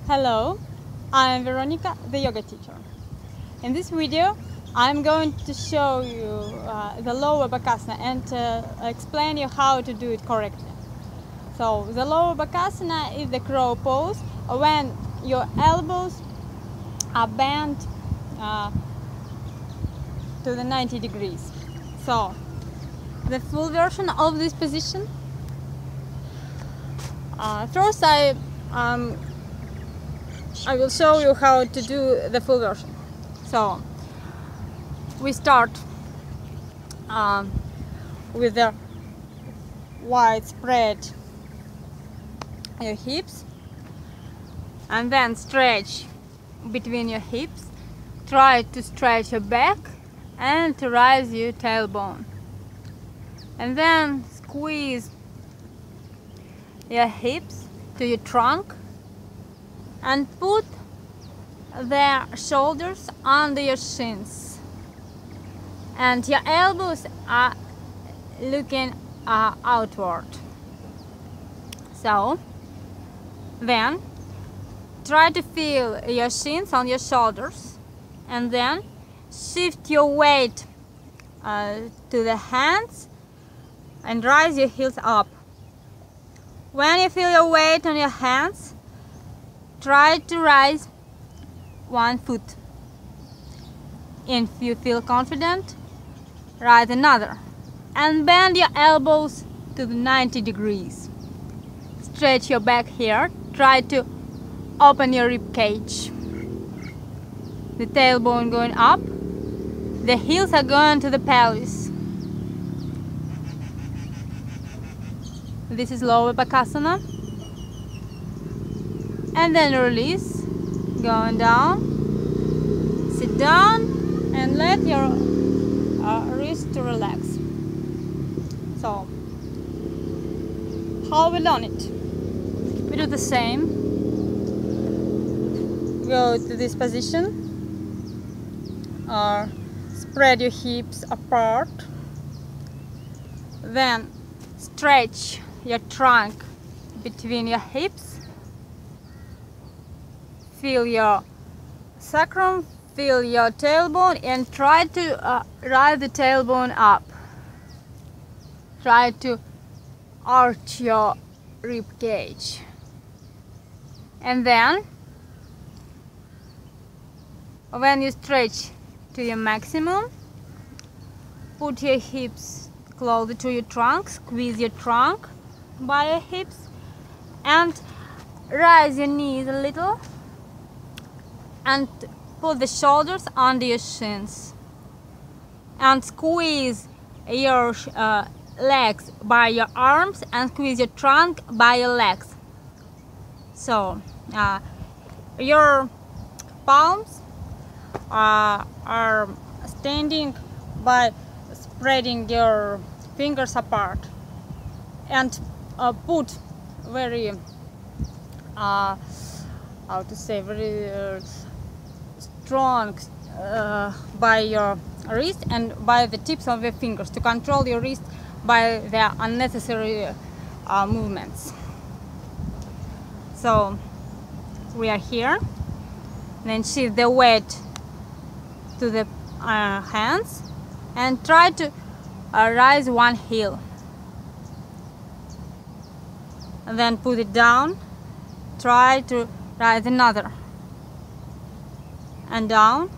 Hello, I'm Veronika, the yoga teacher. In this video, I'm going to show you the lower Bakasana and explain you how to do it correctly. So, the lower Bakasana is the crow pose when your elbows are bent to the 90 degrees. So, the full version of this position. First, I will show you how to do the full version. So we start with the wide spread your hips and then stretch between your hips. Try to stretch your back and to raise your tailbone, and then squeeze your hips to your trunk and put the shoulders under your shins, and your elbows are looking outward. So then try to feel your shins on your shoulders, and then shift your weight to the hands and rise your heels up. When you feel your weight on your hands, try to rise one foot. If you feel confident, rise another. And bend your elbows to the 90 degrees. Stretch your back here. Try to open your rib cage. The tailbone going up. The heels are going to the pelvis. This is lower Bakasana. And then release, going down, sit down and let your wrist to relax. So, how we learn it? We do the same. Go to this position, or spread your hips apart. Then stretch your trunk between your hips. Feel your sacrum, feel your tailbone, and try to rise the tailbone up. Try to arch your rib cage. And then, when you stretch to your maximum, put your hips closer to your trunk, squeeze your trunk by your hips, and rise your knees a little. And put the shoulders under your shins and squeeze your legs by your arms and squeeze your trunk by your legs. So your palms are standing by spreading your fingers apart, and put very very strong by your wrist and by the tips of your fingers to control your wrist by their unnecessary movements. So we are here. Then shift the weight to the hands and try to rise one heel. And then put it down. Try to rise another. And down,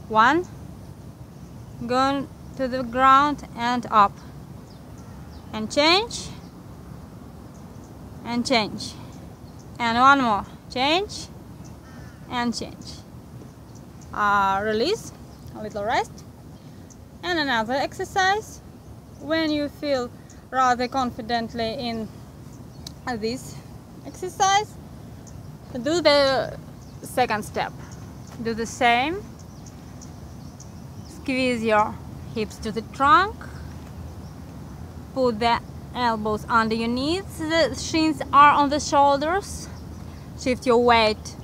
one, going to the ground and up, and change, and change, and one more, change, and change. Release, a little rest, and another exercise. When you feel rather confidently in this exercise, do the second step. Do the same. Squeeze your hips to the trunk. Put the elbows under your knees. The shins are on the shoulders. Shift your weight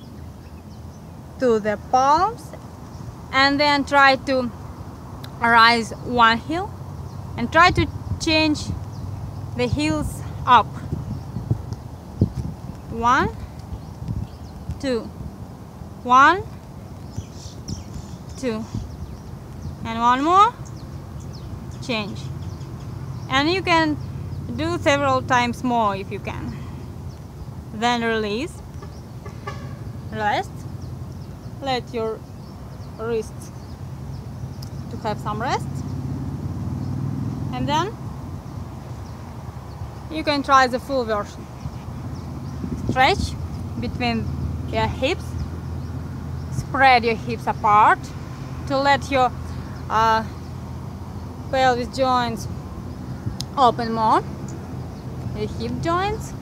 to the palms. And then try to rise one heel. And try to change the heels up. 1, 2, 1, 2, and one more, change. And you can do several times more if you can. Then release, rest, let your wrists to have some rest, and then you can try the full version. Stretch between your hips, spread your hips apart to let your pelvis joints open more, your hip joints,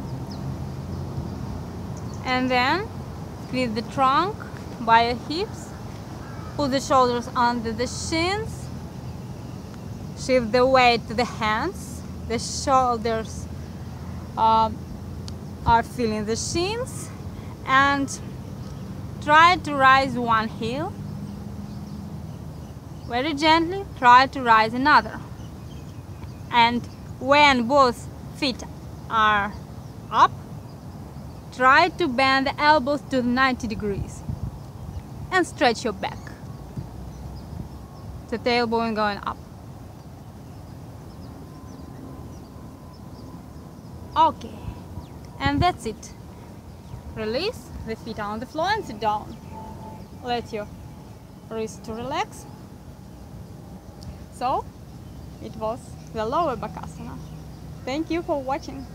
and then squeeze the trunk by your hips, put the shoulders under the shins, shift the weight to the hands, the shoulders are feeling the shins, and try to rise one heel, very gently try to rise another, and when both feet are up, try to bend the elbows to 90 degrees and stretch your back, the tailbone going up. Okay, and that's it. Release, the feet are on the floor and sit down. Let your wrists to relax. So, it was the lower Bakasana. Thank you for watching.